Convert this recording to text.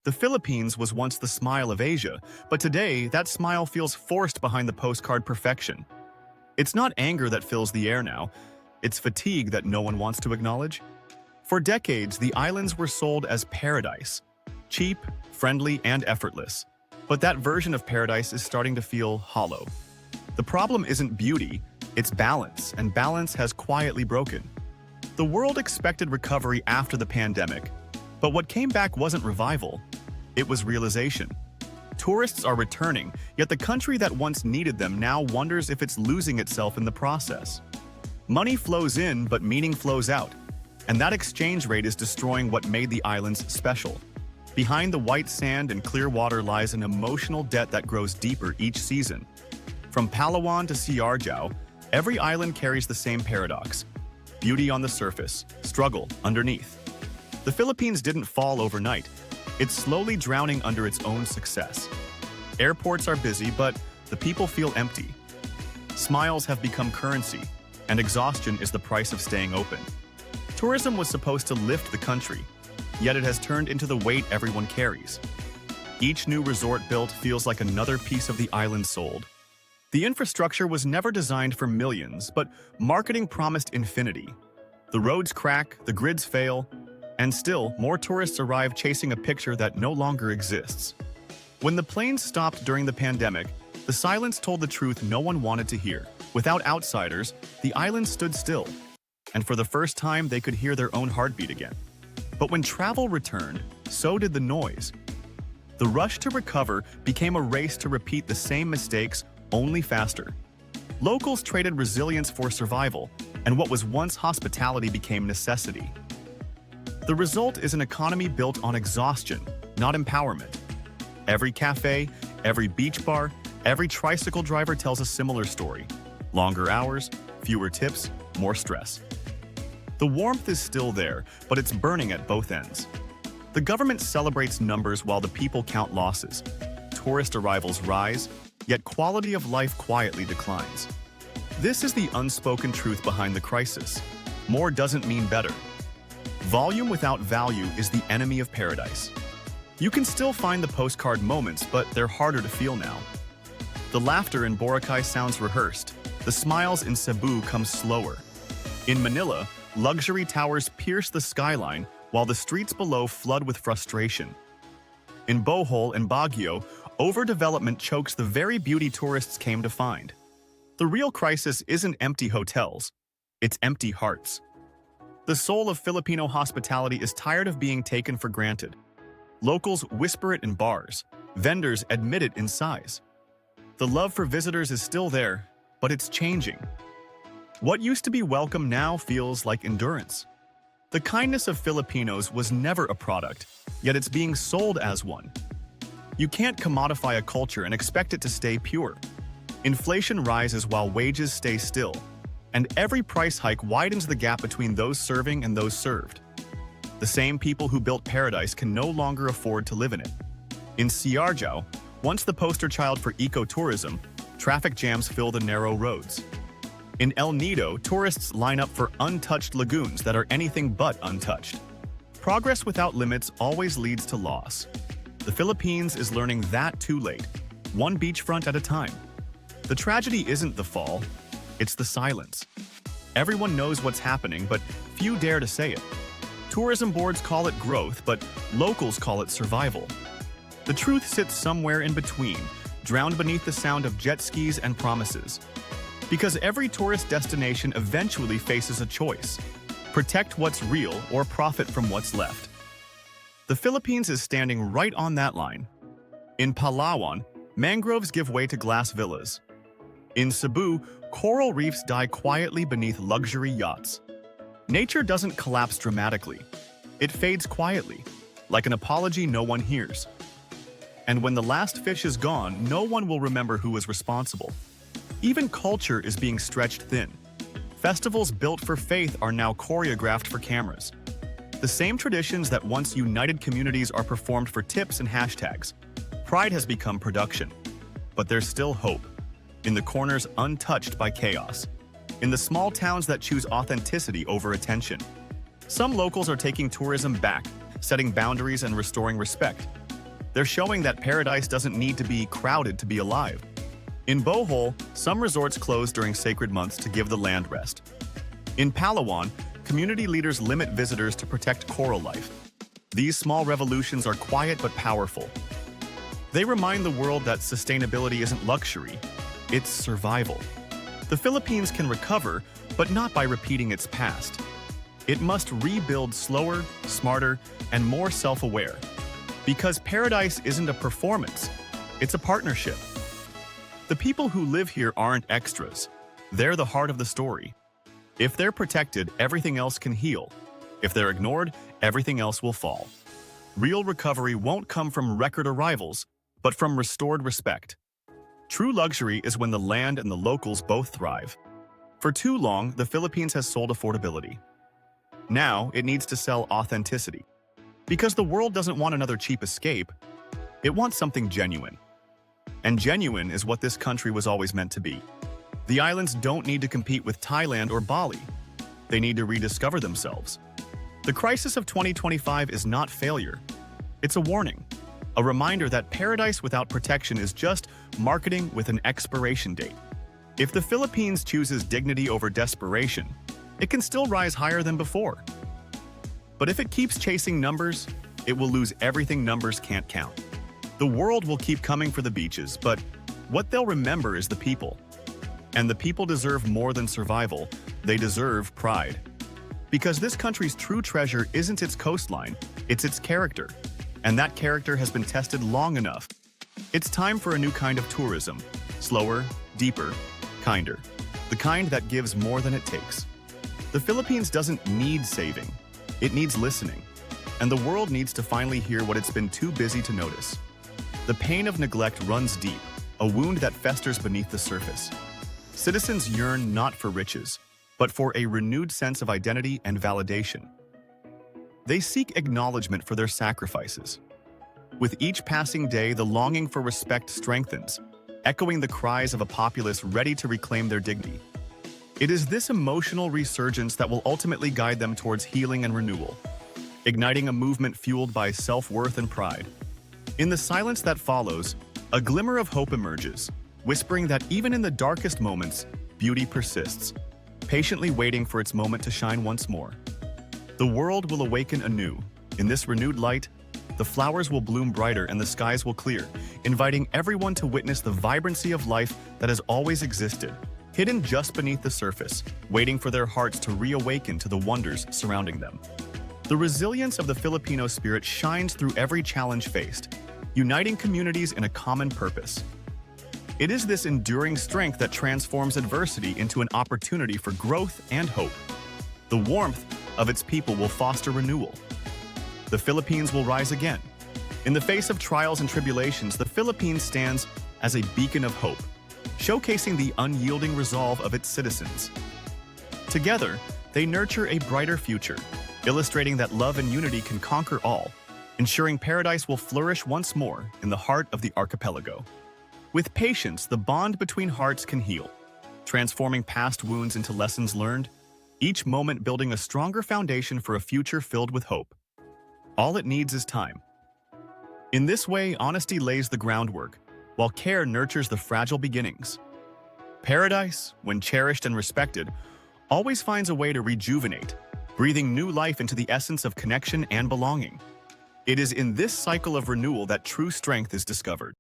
The Philippines was once the smile of Asia, but today that smile feels forced behind the postcard perfection. It's not anger that fills the air now, it's fatigue that no one wants to acknowledge. For decades, the islands were sold as paradise, cheap, friendly, and effortless. But that version of paradise is starting to feel hollow. The problem isn't beauty, it's balance, and balance has quietly broken. The world expected recovery after the pandemic, but what came back wasn't revival, it was realization. Tourists are returning, yet the country that once needed them now wonders if it's losing itself in the process. Money flows in, but meaning flows out, and that exchange rate is destroying what made the islands special. Behind the white sand and clear water lies an emotional debt that grows deeper each season. From Palawan to Siargao, every island carries the same paradox. Beauty on the surface, struggle underneath. The Philippines didn't fall overnight. It's slowly drowning under its own success. Airports are busy, but the people feel empty. Smiles have become currency, and exhaustion is the price of staying open. Tourism was supposed to lift the country, yet it has turned into the weight everyone carries. Each new resort built feels like another piece of the island sold. The infrastructure was never designed for millions, but marketing promised infinity. The roads crack, the grids fail, and still, more tourists arrive chasing a picture that no longer exists. When the planes stopped during the pandemic, the silence told the truth no one wanted to hear. Without outsiders, the island stood still, and for the first time they could hear their own heartbeat again. But when travel returned, so did the noise. The rush to recover became a race to repeat the same mistakes, only faster. Locals traded resilience for survival, and what was once hospitality became necessity. The result is an economy built on exhaustion, not empowerment. Every cafe, every beach bar, every tricycle driver tells a similar story. Longer hours, fewer tips, more stress. The warmth is still there, but it's burning at both ends. The government celebrates numbers while the people count losses. Tourist arrivals rise, yet quality of life quietly declines. This is the unspoken truth behind the crisis. More doesn't mean better. Volume without value is the enemy of paradise. You can still find the postcard moments, but they're harder to feel now. The laughter in Boracay sounds rehearsed. The smiles in Cebu come slower. In Manila, luxury towers pierce the skyline while the streets below flood with frustration. In Bohol and Baguio, overdevelopment chokes the very beauty tourists came to find. The real crisis isn't empty hotels, it's empty hearts. The soul of Filipino hospitality is tired of being taken for granted. Locals whisper it in bars, vendors admit it in sighs. The love for visitors is still there, but it's changing. What used to be welcome now feels like endurance. The kindness of Filipinos was never a product, yet it's being sold as one. You can't commodify a culture and expect it to stay pure. Inflation rises while wages stay still, and every price hike widens the gap between those serving and those served. The same people who built paradise can no longer afford to live in it. In Siargao, once the poster child for ecotourism, traffic jams fill the narrow roads. In El Nido, tourists line up for untouched lagoons that are anything but untouched. Progress without limits always leads to loss. The Philippines is learning that too late, one beachfront at a time. The tragedy isn't the fall, it's the silence. Everyone knows what's happening, but few dare to say it. Tourism boards call it growth, but locals call it survival. The truth sits somewhere in between, drowned beneath the sound of jet skis and promises. Because every tourist destination eventually faces a choice: protect what's real or profit from what's left. The Philippines is standing right on that line. In Palawan, mangroves give way to glass villas. In Cebu, coral reefs die quietly beneath luxury yachts. Nature doesn't collapse dramatically. It fades quietly, like an apology no one hears. And when the last fish is gone, no one will remember who was responsible. Even culture is being stretched thin. Festivals built for faith are now choreographed for cameras. The same traditions that once united communities are performed for tips and hashtags. Pride has become production. But there's still hope. In the corners untouched by chaos. In the small towns that choose authenticity over attention. Some locals are taking tourism back, setting boundaries and restoring respect. They're showing that paradise doesn't need to be crowded to be alive. In Bohol, some resorts close during sacred months to give the land rest. In Palawan, community leaders limit visitors to protect coral life. These small revolutions are quiet but powerful. They remind the world that sustainability isn't luxury, it's survival. The Philippines can recover, but not by repeating its past. It must rebuild slower, smarter, and more self-aware. Because paradise isn't a performance, it's a partnership. The people who live here aren't extras. They're the heart of the story. If they're protected, everything else can heal. If they're ignored, everything else will fall. Real recovery won't come from record arrivals, but from restored respect. True luxury is when the land and the locals both thrive. For too long, the Philippines has sold affordability. Now, it needs to sell authenticity. Because the world doesn't want another cheap escape, it wants something genuine. And genuine is what this country was always meant to be. The islands don't need to compete with Thailand or Bali. They need to rediscover themselves. The crisis of 2025 is not failure. It's a warning, a reminder that paradise without protection is just marketing with an expiration date. If the Philippines chooses dignity over desperation, it can still rise higher than before. But if it keeps chasing numbers, it will lose everything numbers can't count. The world will keep coming for the beaches, but what they'll remember is the people. And the people deserve more than survival, they deserve pride. Because this country's true treasure isn't its coastline, it's its character. And that character has been tested long enough. It's time for a new kind of tourism. Slower, deeper, kinder. The kind that gives more than it takes. The Philippines doesn't need saving. It needs listening. And the world needs to finally hear what it's been too busy to notice. The pain of neglect runs deep, a wound that festers beneath the surface. Citizens yearn not for riches, but for a renewed sense of identity and validation. They seek acknowledgement for their sacrifices. With each passing day, the longing for respect strengthens, echoing the cries of a populace ready to reclaim their dignity. It is this emotional resurgence that will ultimately guide them towards healing and renewal, igniting a movement fueled by self-worth and pride. In the silence that follows, a glimmer of hope emerges, whispering that even in the darkest moments, beauty persists, patiently waiting for its moment to shine once more. The world will awaken anew. In this renewed light, the flowers will bloom brighter and the skies will clear, inviting everyone to witness the vibrancy of life that has always existed, hidden just beneath the surface, waiting for their hearts to reawaken to the wonders surrounding them. The resilience of the Filipino spirit shines through every challenge faced, uniting communities in a common purpose. It is this enduring strength that transforms adversity into an opportunity for growth and hope. The warmth of its people will foster renewal. The Philippines will rise again. In the face of trials and tribulations, the Philippines stands as a beacon of hope, showcasing the unyielding resolve of its citizens. Together, they nurture a brighter future, illustrating that love and unity can conquer all, ensuring paradise will flourish once more in the heart of the archipelago. With patience, the bond between hearts can heal, transforming past wounds into lessons learned, each moment building a stronger foundation for a future filled with hope. All it needs is time. In this way, honesty lays the groundwork, while care nurtures the fragile beginnings. Paradise, when cherished and respected, always finds a way to rejuvenate, breathing new life into the essence of connection and belonging. It is in this cycle of renewal that true strength is discovered.